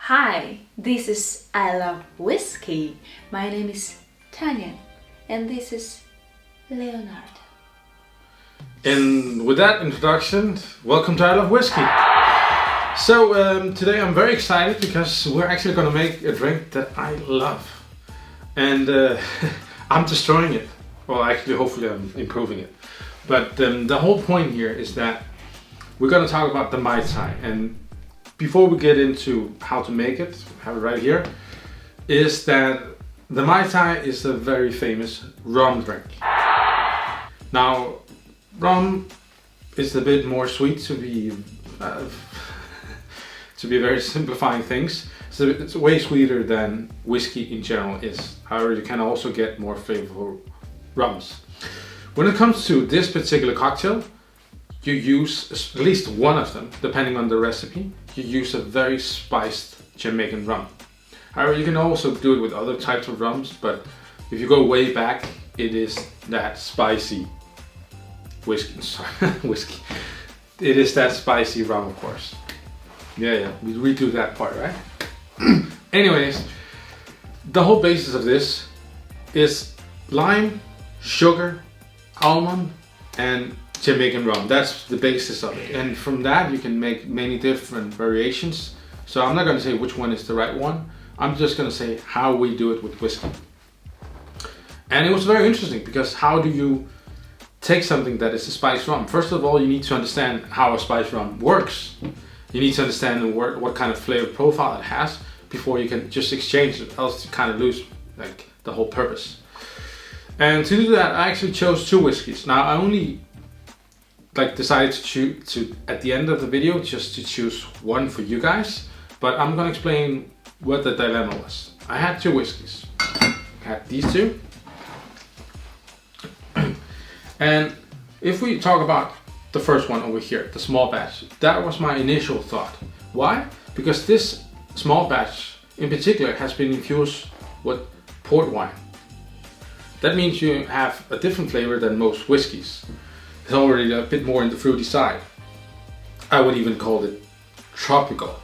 Hi, this is I Love Whiskey. My name is Tanya and this is Leonard. And with that introduction, welcome to I Love Whiskey. So today I'm very excited because we're actually going to make a drink that I love. And I'm destroying it. Well, actually, hopefully I'm improving it. But the whole point here is that we're going to talk about the Mai Tai. And before we get into how to make it, I have it right here, is that the Mai Tai is a very famous rum drink. Now, rum is a bit more sweet to be very simplifying things. So it's way sweeter than whiskey in general is. However, you can also get more flavorful rums. When it comes to this particular cocktail, you use at least one of them, depending on the recipe. You use a very spiced Jamaican rum. However, you can also do it with other types of rums, but if you go way back, it is that spicy whiskey. Whiskey. It is that spicy rum, of course. Yeah, we redo that part, right? Anyways, the whole basis of this is lime, sugar, almond, and Jamaican rum. That's the basis of it, and from that you can make many different variations. So I'm not going to say which one is the right one. I'm just going to say how we do it with whiskey. And it was very interesting because how do you take something that is a spice rum? First of all, you need to understand how a spice rum works. You need to understand what kind of flavor profile it has before you can just exchange it, else you kind of lose like the whole purpose. And to do that, I actually chose two whiskeys. Now I only decided to at the end of the video just to choose one for you guys, but I'm gonna explain what the dilemma was. I had two whiskeys. I had these two, and if we talk about the first one over here, the small batch, that was my initial thought. Why? Because this small batch in particular has been infused with port wine. That means you have a different flavor than most whiskeys. It's already a bit more in the fruity side. I would even call it tropical.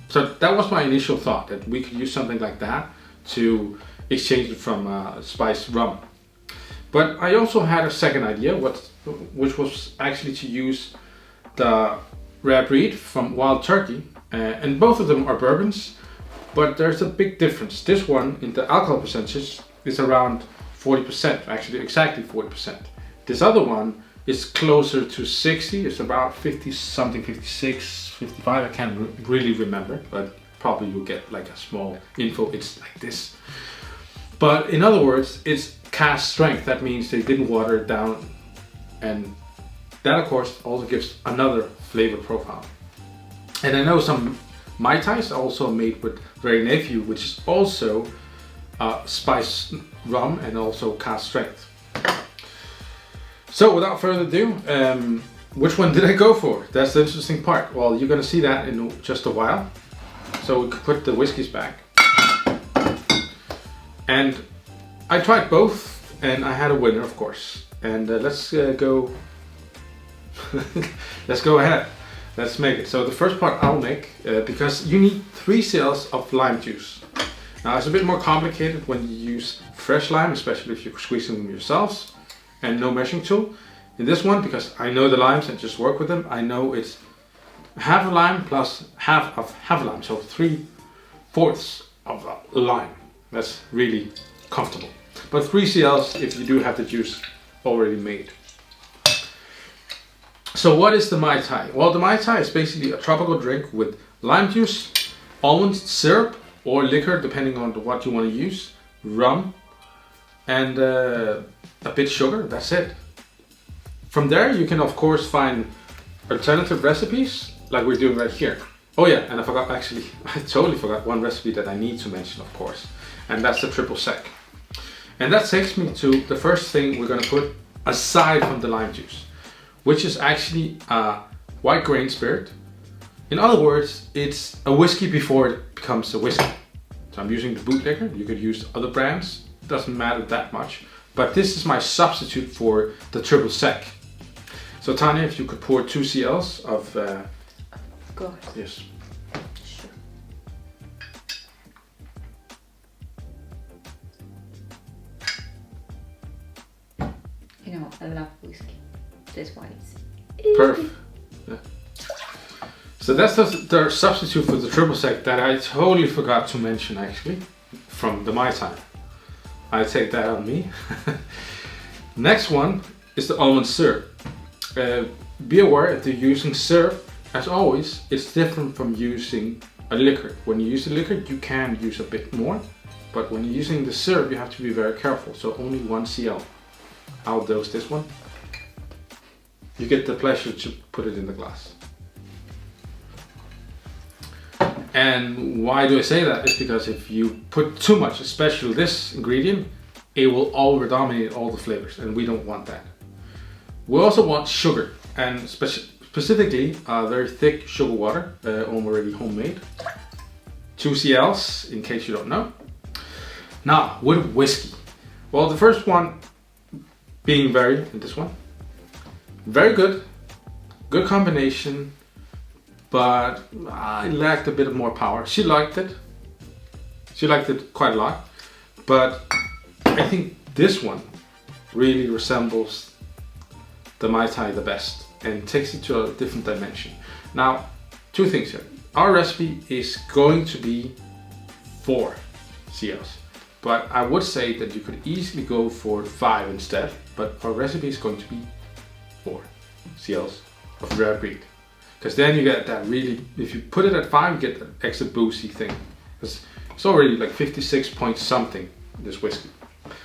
So that was my initial thought, that we could use something like that to exchange it from spiced rum. But I also had a second idea, which was actually to use the rare breed from Wild Turkey. And both of them are bourbons, but there's a big difference. This one, in the alcohol percentage, is around 40%, actually exactly 40%. This other one is closer to 60, it's about 50 something, 56, 55, I can't really remember, but probably you'll get like a small info, it's like this. But in other words, it's cask strength, that means they didn't water it down, and that of course also gives another flavor profile. And I know some Mai Tais are also made with Very Nephew, which is also spiced rum and also cask strength. So without further ado, which one did I go for? That's the interesting part. Well, you're gonna see that in just a while. So we could put the whiskeys back. And I tried both and I had a winner, of course. And let's go let's go ahead. Let's make it. So the first part I'll make, because you need 3 cells of lime juice. Now it's a bit more complicated when you use fresh lime, especially if you're squeezing them yourselves and no measuring tool. In this one, because I know the limes and just work with them, I know it's half a lime plus half a lime, so 3/4 of a lime. That's really comfortable. But 3 cls if you do have the juice already made. So what is the Mai Tai? Well, the Mai Tai is basically a tropical drink with lime juice, almond syrup or liquor, depending on what you want to use, rum, and a bit sugar. That's it. From there you can of course find alternative recipes like we're doing right here. Oh yeah, and I forgot actually, I totally forgot one recipe that I need to mention, of course, and that's the triple sec. And that takes me to the first thing we're gonna put aside from the lime juice, which is actually white grain spirit. In other words, it's a whiskey before it becomes a whiskey. So I'm using the Bootlegger. You could use other brands, doesn't matter that much. But this is my substitute for the triple sec. So Tanya, if you could pour 2 cls of... Of course. Yes. Sure. You know, I love whiskey. That's why it's... Perfect. Yeah. So that's the substitute for the triple sec that I totally forgot to mention actually, from the Mai Tai. I take that on me. Next one is the almond syrup. Be aware if you're using syrup, as always, it's different from using a liquor. When you use a liquor, you can use a bit more, but when you're using the syrup, you have to be very careful. So only 1 cl. I'll dose this one. You get the pleasure to put it in the glass. And why do I say that? It's because if you put too much, especially this ingredient, it will overdominate all the flavors, and we don't want that. We also want sugar, and specifically very thick sugar water, already homemade. 2 cls, in case you don't know. Now, with whiskey. Well, the first one being this one, very good combination, but I lacked a bit of more power. She liked it quite a lot, but I think this one really resembles the Mai Tai the best and takes it to a different dimension. Now, 2 things here. Our recipe is going to be 4 cls, but I would say that you could easily go for 5 instead, but our recipe is going to be 4 cls of rare breed. Because then you get that really, if you put it at 5, you get that extra boozy thing. It's already like 56 point something, this whiskey.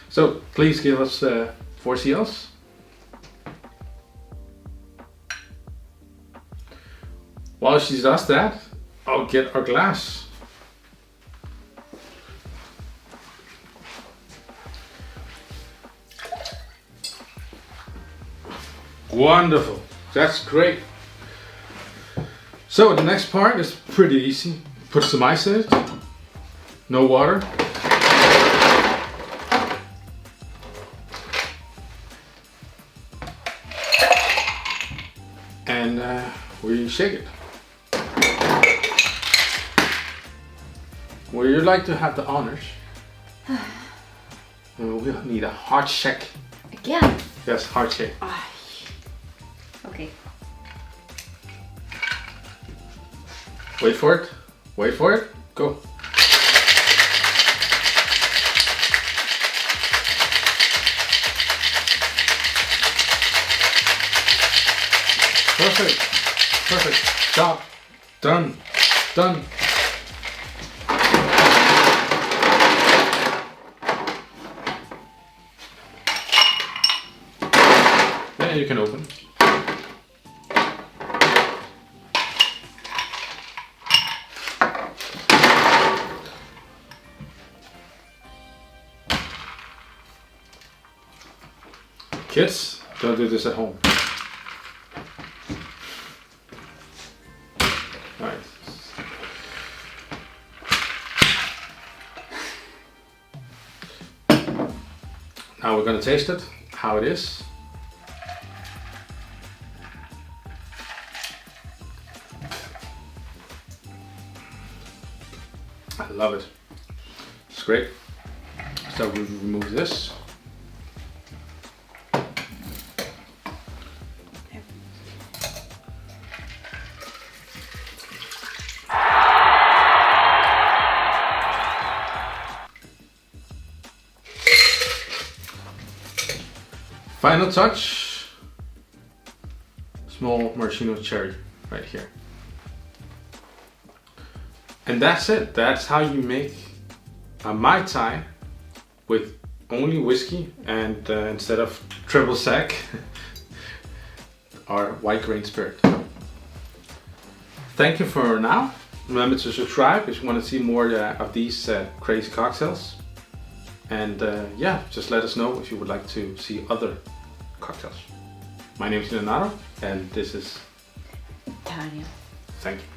So please give us 4 cls. While she does that, I'll get our glass. Wonderful, that's great. So the next part is pretty easy. Put some ice in it, no water. And we shake it. Well, you'd like to have the honors. We'll need a hard shake. Again? Yes, hard shake. Okay. Wait for it. Wait for it. Go. Perfect. Perfect. Job. Done. Done. Then you can open. Kids, don't do this at home. All right. Now we're gonna taste it, how it is. I love it. It's great. So we remove this. Final touch, small maraschino cherry right here. And that's it. That's how you make a Mai Tai with only whiskey and instead of triple sec, our white grain spirit. Thank you for now. Remember to subscribe if you want to see more of these crazy cocktails. And yeah, just let us know if you would like to see other cocktails. My name is Leonardo, and this is Tanya. Thank you.